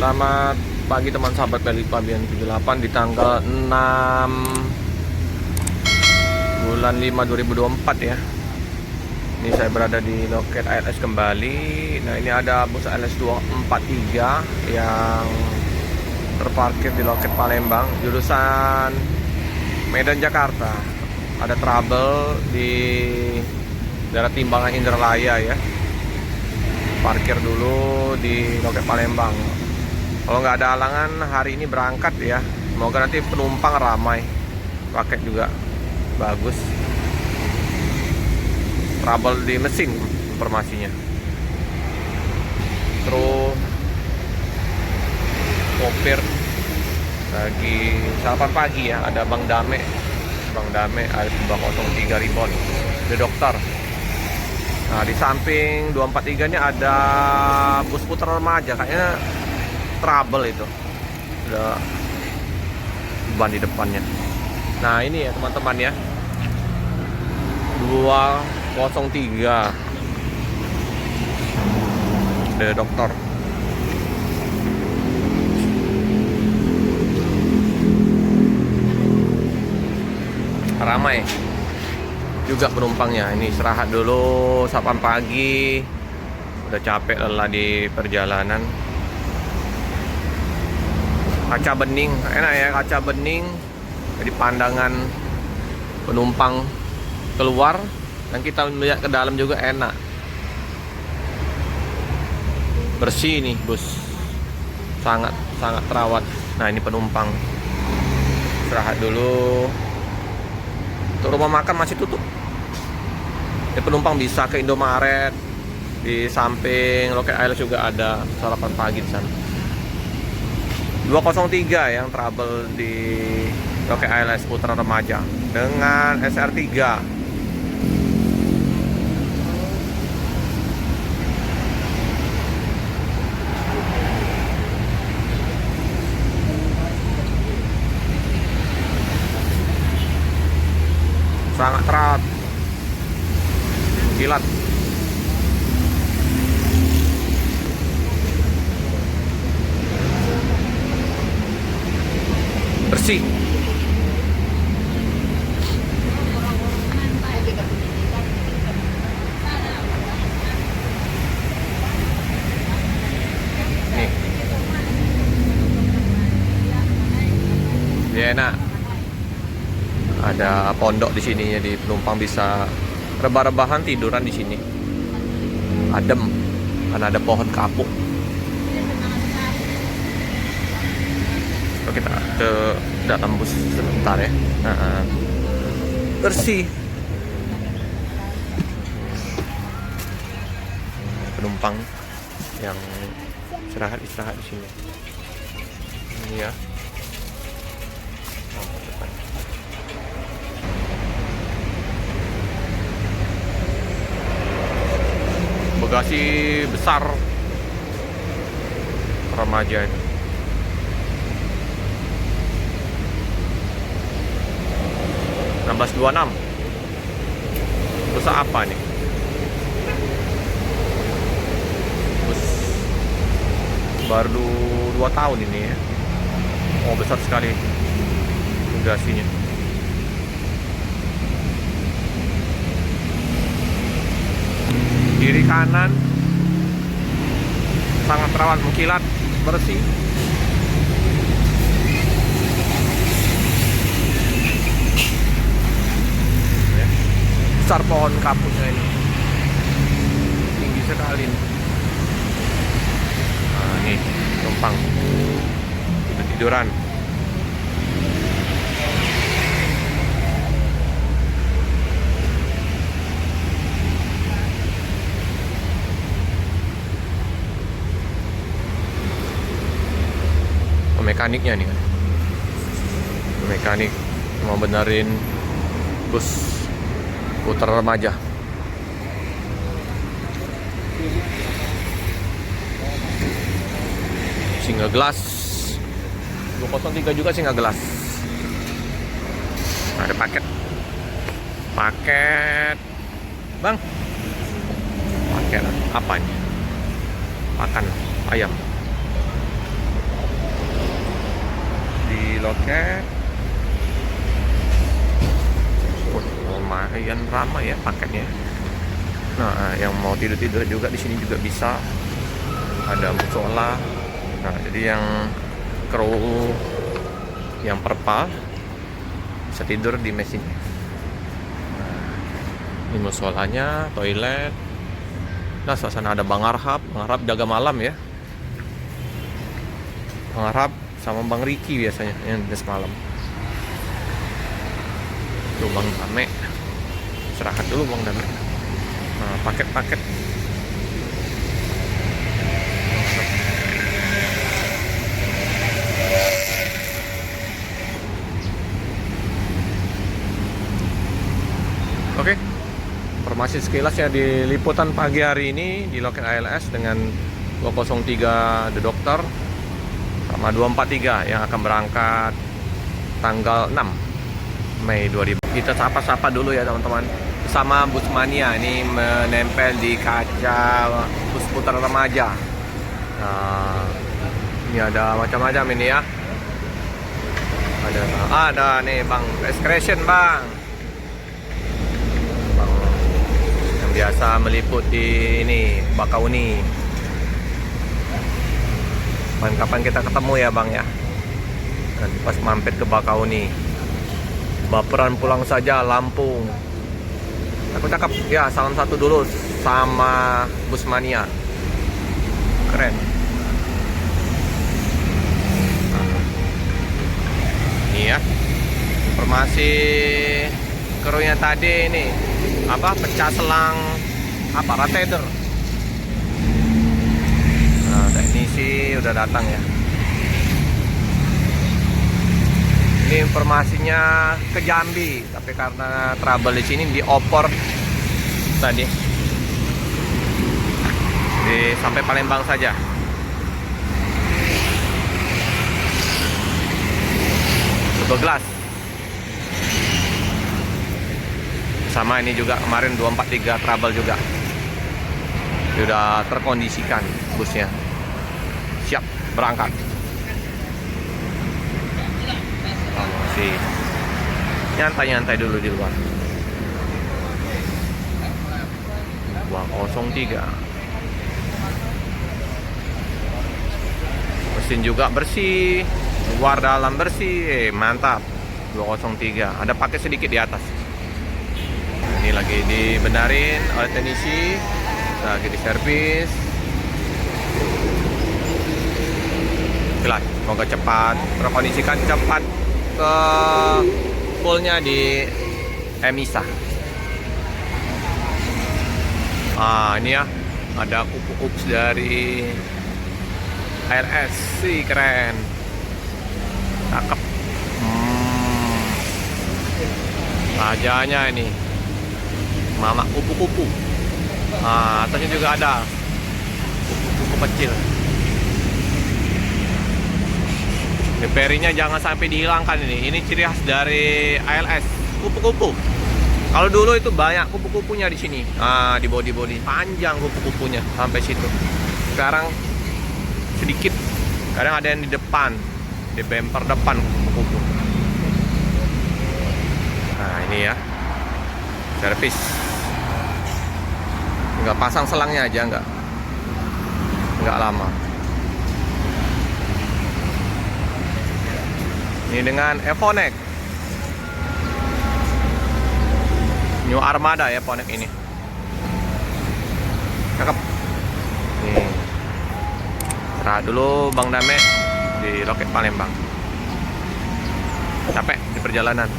Selamat pagi teman sahabat Balik Pabian 78 di tanggal 6 bulan 5 2024 ya. Ini saya berada di loket ALS kembali. Nah, ini ada bus ALS 243 yang terparkir di loket Palembang jurusan Medan Jakarta. Ada trouble di daerah timbangan Indralaya ya. Parkir dulu di loket Palembang. Kalau nggak ada halangan hari ini berangkat ya. Semoga nanti penumpang ramai. Paket juga bagus. Trouble di mesin informasinya. Terus sopir lagi sarapan pagi ya. Ada Bang Dame ALS 203 Ribon. The Dokter. Nah, di samping 243 ini ada bus putar remaja, kayaknya trouble itu. Ada ban di depannya. Nah, ini ya teman-teman ya. 203 The Dokter. Ramai juga penumpangnya. Ini istirahat dulu sarapan pagi. Udah capek lelah di perjalanan. Kaca bening, enak ya kaca bening. Jadi pandangan penumpang keluar dan kita melihat ke dalam juga enak. Bersih nih bus. Sangat terawat. Nah, ini penumpang. Istirahat dulu. Untuk rumah makan masih tutup. Ini penumpang bisa ke Indomaret. Di samping loket ALS juga ada sarapan pagi di sana. 203 yang trouble di loket ALS Putra Remaja dengan SR3. Sangat terat, kilat. Bersih. Nih. Dia enak. Ada pondok di sini, jadi penumpang bisa rebah-rebahan tiduran di sini. Adem, karena ada pohon kapuk. Kita ke dalam bus sebentar ya. Bersih. Penumpang yang istirahat di sini. Ini ya. Bagasi besar remaja itu. (1626) bus apa nih? Bus baru 2 tahun ini ya. Oh, besar sekali bagasinya. Kiri kanan sangat rawan, mengkilat, bersih. Besar pohon kapuknya ini, tinggi sekali. Nah, nih penumpang tiduran. Mekaniknya nih kan, mekanik mau benerin bus Putra Remaja. Single glass 203 juga single glass. Nah, ada paket bang, paket apa ini? Pakan ayam. di loket. Lumayan ramai ya paketnya. Nah, yang mau tidur-tidur juga di sini juga bisa. Ada musola. Nah, jadi yang kru yang perpal bisa tidur di mesin. Nah, ini musolanya, toilet. Nah, suasana ada Bang Arhab. Bang Arhab jaga malam ya. Bang Arhab sama Bang Riki biasanya yang des malam. Tuh Bang Dame. Istirahat dulu Bang Dame. Nah, paket-paket. Oke, informasi sekilas ya di liputan pagi hari ini di loket ALS dengan 203 The Doctor sama 243 yang akan berangkat tanggal 6 Mei 2000. Kita sapa-sapa dulu ya teman-teman. Sama Busmania ini menempel di kaca bus putar remaja. Nah, ini ada macam-macam ini ya. Ada nih Bang Excretion Bang. Biasa meliput di ini Bakauni. Kapan kita ketemu ya Bang ya. Nanti pas mampir ke Bakauni. Baperan pulang saja Lampung. Aku cakap ya, salam satu dulu sama Busmania. Keren. Ini ya informasi krunya tadi ini apa, pecah selang apa, radiator. Nah, teknisi udah datang ya. Ini informasinya ke Jambi, tapi karena trouble di sini diopor tadi. Sampai Palembang saja. Gelas. Sama ini juga kemarin 243 trouble juga. Sudah terkondisikan busnya. Siap berangkat. Masih nyantai-nyantai dulu di luar. 203. Mesin juga bersih, luar dalam bersih. Mantap. 203. Ada pakai sedikit di atas. Ini lagi dibenerin oleh teknisi, lagi diservis. Jelas, semoga cepat terkondisikan, cepat ke fullnya di Emisa. Ini ya, ada kupu-kupu dari ALS sih, keren, cakep. Rajanya ini mama kupu-kupu. Atasnya juga ada kupu-kupu kecil. Perinya jangan sampai dihilangkan ini. Ini ciri khas dari ALS, kupu-kupu. Kalau dulu itu banyak kupu-kupunya di sini. Di bodi-bodi panjang kupu-kupunya sampai situ. Sekarang sedikit. Kadang ada yang di depan, di bumper depan kupu-kupu. Nah, ini ya. Servis. Enggak pasang selangnya aja, enggak lama. Ini dengan Evonek New Armada ya, Evonek ini. Cakep. Nih. Istirahat dulu Bang Dame di loket Palembang. Capek di perjalanan.